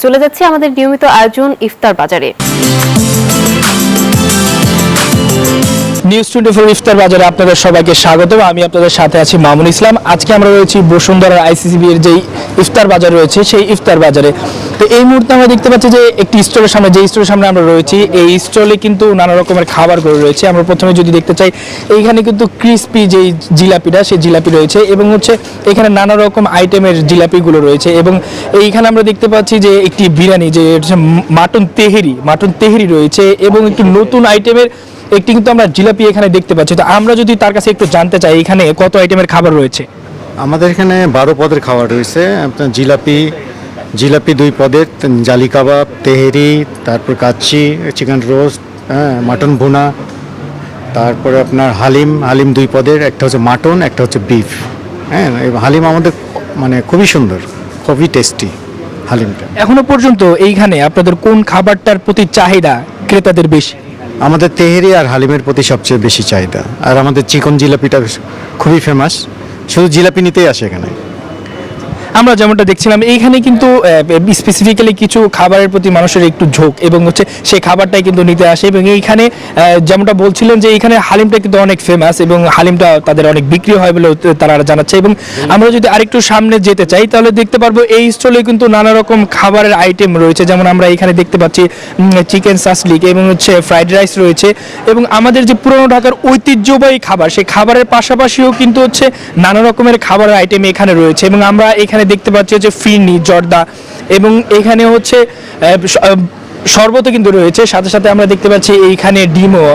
চলে যাচ্ছে আমাদের নিয়মিত আয়োজন ইফতার বাজারে। নিউজ 24 ইফতার বাজারে আপনাদের সবাইকে স্বাগত। আমি আপনাদের সাথে আছি মামুন ইসলাম। আজকে আমরা রয়েছি বসুন্ধরা আইসিসিবি এর যে ইফতার বাজার রয়েছে সেই ইফতার বাজারে। তো এই মুহূর্তে আমরা দেখতে পাচ্ছি যে একটি স্টলের সামনে, যে স্টলের সামনে আমরা রয়েছি, এই স্টলে কিন্তু নানা রকমের খাবারগুলো রয়েছে। আমরা প্রথমে যদি দেখতে চাই, এইখানে কিন্তু ক্রিসপি যে জিলাপিটা, সেই জিলাপি রয়েছে এবং এখানে নানা রকম আইটেমের জিলাপিগুলো রয়েছে। এবং এইখানে আমরা দেখতে পাচ্ছি যে একটি বিরিয়ানি, যে মাটন তেহেরি রয়েছে এবং একটু নতুন আইটেমের একটি কিন্তু আমরা জিলাপি এখানে দেখতে পাচ্ছি। তো আমরা যদি তার কাছে একটু জানতে চাই এখানে কত আইটেমের খাবার রয়েছে। আমাদের এখানে 12 পদের খাবার রয়েছে। আপনার জিলাপি 2 পদের, জালি কাবাব, তেহেরি, তারপর কাচ্চি, চিকেন রোস্ট, মাটন ভুনা, তারপরে আপনার হালিম 2 পদের, একটা হচ্ছে মাটন, একটা হচ্ছে বিফ। হালিম আমাদের খুবই সুন্দর, খুবই টেস্টি হালিমটা। এখনো পর্যন্ত এইখানে আপনাদের কোন খাবারটার প্রতি চাহিদা ক্রেতাদের বেশি? আমাদের তেহেরি আর হালিমের প্রতি সবচেয়ে বেশি চাহিদা। আর আমাদের চিকন জিলাপিটা খুবই ফেমাস, শুধু জিলাপি নিতেই আসে এখানে। আমরা যেমনটা দেখছিলাম এইখানে কিন্তু স্পেসিফিক্যালি কিছু খাবারের প্রতি মানুষের একটু ঝোঁক এবং সেই খাবারটাই কিন্তু নিতে আসে। এবং এইখানে যেমনটা বলছিলেন যে এইখানে হালিমটা কিন্তু অনেক ফেমাস এবং হালিমটা তাদের অনেক বিক্রি হয় বলে তারা জানাচ্ছে। এবং আমরা যদি আরেকটু সামনে যেতে চাই তাহলে দেখতে পারবো এই স্টলে কিন্তু নানা রকম খাবারের আইটেম রয়েছে। যেমন আমরা এখানে দেখতে পাচ্ছি চিকেন সাসলিক এবং ফ্রাইড রাইস রয়েছে। এবং আমাদের যে পুরনো ঢাকার ঐতিহ্যবাহী খাবার, সেই খাবারের পাশাপাশিও কিন্তু নানা রকমের খাবারের আইটেম এখানে রয়েছে। এবং আমরা এখানে দেখতে পাচ্ছি ফিরনি, জর্দা এবং এখানে শরবত কিন্তু রয়েছে। সাথে সাথে আমরা দেখতে পাচ্ছি এইখানে ডিমও,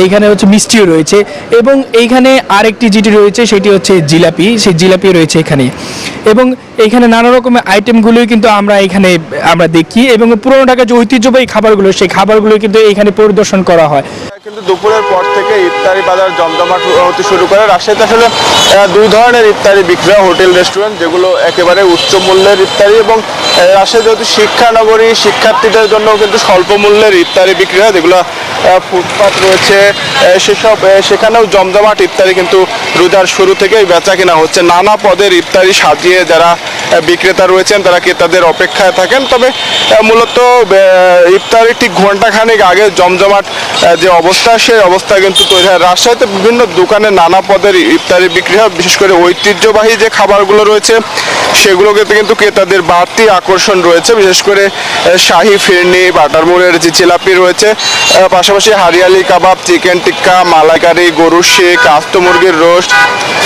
এইখানে মিষ্টিও রয়েছে। এবং এইখানে আরেকটি যেটি রয়েছে সেটি হচ্ছে জিলাপি, সেই জিলাপি রয়েছে এখানে। এবং এইখানে নানা রকমের আইটেমগুলোই কিন্তু আমরা দেখি। এবং পুরনো ঢাকার যে ঐতিহ্যবাহী খাবারগুলো, সেই খাবারগুলো কিন্তু এইখানে পরিদর্শন করা হয়। কিন্তু দুপুরের পর থেকে ইফতারি বাজার জমজমাট হতে শুরু করে। রাজশাহীতে আসলে 2 ধরনের ইফতারি বিক্রি হয়, হোটেল রেস্টুরেন্ট যেগুলো একেবারে উচ্চ মূল্যের ইফতারি, এবং রাজশাহী যেহেতু শিক্ষানগরী, শিক্ষার্থীদের জন্য কিন্তু স্বল্প মূল্যের ইফতারি বিক্রি হয়, যেগুলো ফুটপাত রয়েছে সেখানেও জমজমাট ইফতারি কিন্তু রোজার শুরু থেকেই বেচা কিনা হচ্ছে। নানা পদের ইফতারি সাজিয়ে যারা বিক্রেতা রয়েছেন তারা ক্রেতাদের অপেক্ষায় থাকেন। তবে মূলত ইফতারি ঠিক ঘন্টাখানেক আগে জমজমাট যে অবস্থা, সেই অবস্থা কিন্তু তৈরি হয়। রাজশাহীতে বিভিন্ন দোকানে নানা পদের ইফতারি বিক্রি হয়। বিশেষ করে ঐতিহ্যবাহী যে খাবারগুলো রয়েছে সেগুলোকে কিন্তু ক্রেতাদের বাড়তি আকর্ষণ রয়েছে। বিশেষ করে শাহী ফিরনি, বাটার মোড়ের যে জিলাপি রয়েছে, পাশাপাশি হারিয়ালি কাবাব, চিকেন টিক্কা, মালাইকারি, গরুর শেক, আস্ত মুরগির রোস্ট,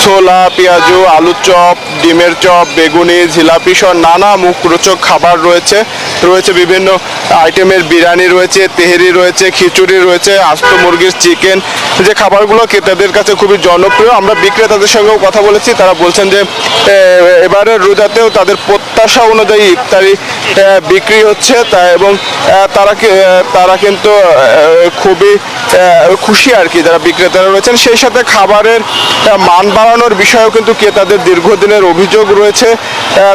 ছোলা, পেঁয়াজু, আলুর চপ, ডিমের চপ, বেগুনি, জিলাপি সহ নানা মুখরোচক খাবার রয়েছে। বিভিন্ন আইটেমের বিরিয়ানি রয়েছে, তেহেরি রয়েছে, খিচুড়ি রয়েছে, আস্ত মুরগির চিকেন, যে খাবারগুলো ক্রেতাদের কাছে খুবই জনপ্রিয়। আমরা বিক্রেতাদের সঙ্গেও কথা বলেছি, তারা বলছেন যে এবারের রোজাতেও তাদের প্রত্যাশা অনুযায়ী ইফতারি বিক্রি হচ্ছে এবং তারা কিন্তু খুবই খুশি আর কি, যারা বিক্রেতারা রয়েছেন। সেই সাথে খাবারের মান বাড়ানোর বিষয়েও কিন্তু ক্রেতাদের দীর্ঘদিনের অভিযোগ রয়েছে।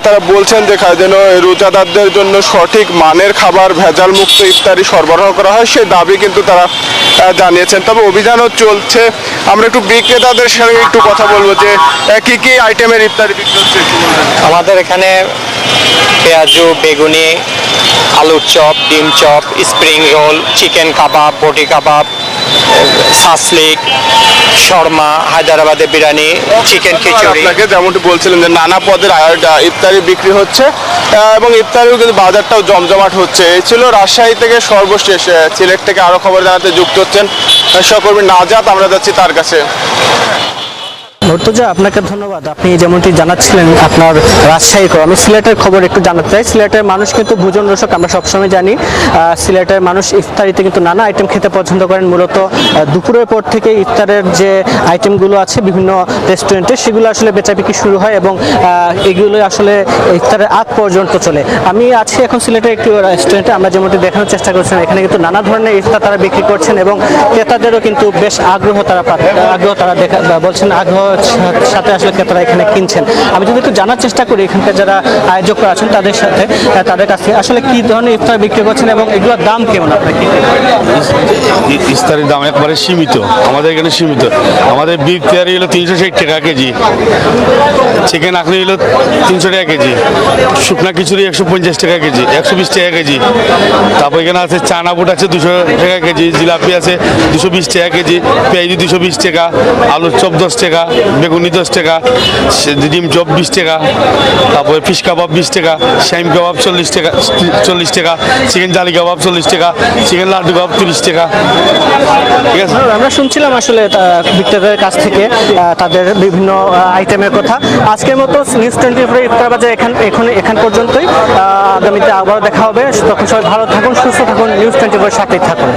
তারা বলছেন যে যেন রোজাদারদের জন্য সঠিক মানের খাবার, ভেজাল মুক্ত ইফতারি সরবরাহ করা হয়, সেই দাবি কিন্তু তারা জানিয়েছেন। তবে অভিযানও চলছে। আমরা একটু বিক্রেতাদের সঙ্গে একটু কথা বলবো যে কি কি আইটেমের ইফতারি বিক্রি হচ্ছে। আমাদের এখানে পেঁয়াজু, বেগুনি, আলুর চপ, ডিম চপ, স্প্রিং রোল, চিকেন কাবাব, বটি কাবাব, সাসলিক, শর্মা, হায়দ্রাবাদের বিরিয়ানি, চিকেন খিচুড়ি। আপনাকে যেমনটি বলছিলেন যে নানা পদের ইফতারি বিক্রি হচ্ছে এবং ইফতারিও কিন্তু বাজারটাও জমজমাট হচ্ছে। এই ছিল রাজশাহী থেকে সর্বশেষ। সিলেট থেকে আরো খবর জানাতে যুক্ত হচ্ছেন সহকর্মী নাজাত, আমরা যাচ্ছি তার কাছে। মুর্তজা, আপনাকে ধন্যবাদ। আপনি যেমনটি জানাচ্ছিলেন আপনার রাজশাহীর খবর, আমি সিলেটের খবর একটু জানাতে চাই। সিলেটের মানুষ কিন্তু ভোজন রসক, আমরা সবসময় জানি। সিলেটের মানুষ ইফতারিতে কিন্তু নানা আইটেম খেতে পছন্দ করেন। মূলত দুপুরের পর থেকে ইফতারের যে আইটেমগুলো আছে বিভিন্ন রেস্টুরেন্টে, সেগুলো আসলে বেচাবিক্রি শুরু হয় এবং এগুলো আসলে ইফতারের আগ পর্যন্ত চলে। আমি আছি এখন সিলেটের একটি রেস্টুরেন্টে। আমরা যেমনটি দেখানোর চেষ্টা করছিলাম, এখানে কিন্তু নানা ধরনের ইফতার তারা বিক্রি করছেন এবং ক্রেতাদেরও কিন্তু বেশ আগ্রহ তারা বলছেন, আগ্রহ সাথে আসলে ক্রেতারা এখানে কিনছেন। আমি যদি একটু জানার চেষ্টা করি এখানকার যারা আয়োজকরা আছেন তাদের সাথে, তাদের কাছে আসলে কি ধরনের ইফতার বিক্রি করছেন এবং এগুলোর দাম কেমন আপনার কি? ইফতারের দাম একবারে সীমিত, আমাদের এখানে সীমিত। আমাদের বিফ তেহারি হলো 360 টাকা কেজি, চিকেন আখনি হলো 300 টাকা কেজি, শুকনা খিচুড়ি 150 টাকা কেজি, 120 টাকা কেজি। তারপর এখানে আছে চানা বুট আছে 200 টাকা কেজি, জিলাপি আছে 220 টাকা কেজি, পেঁয়াজি 220 টাকা, আলুর চপ 10 টাকা, বেগুনি 10 টাকা, ডিম চপ 20 টাকা, তারপরে ফিশ কাবাব 20 টাকা, শাইম কাবাব 40 টাকা, চিকেন জালি কাবাব 40 টাকা, চিকেন লাড্ডু কাবাব 30 টাকা। ঠিক আছে, আমরা শুনছিলাম আসলে বিক্রেতাদের কাছ থেকে তাদের বিভিন্ন আইটেমের কথা। আজকের মতো নিউজ 24 ইফতার বাজার এখান পর্যন্তই। আগামীতে আবারও দেখা হবে, তখন সবাই ভালো থাকুন, সুস্থ থাকুন, নিউজ 24 সাথেই থাকুন।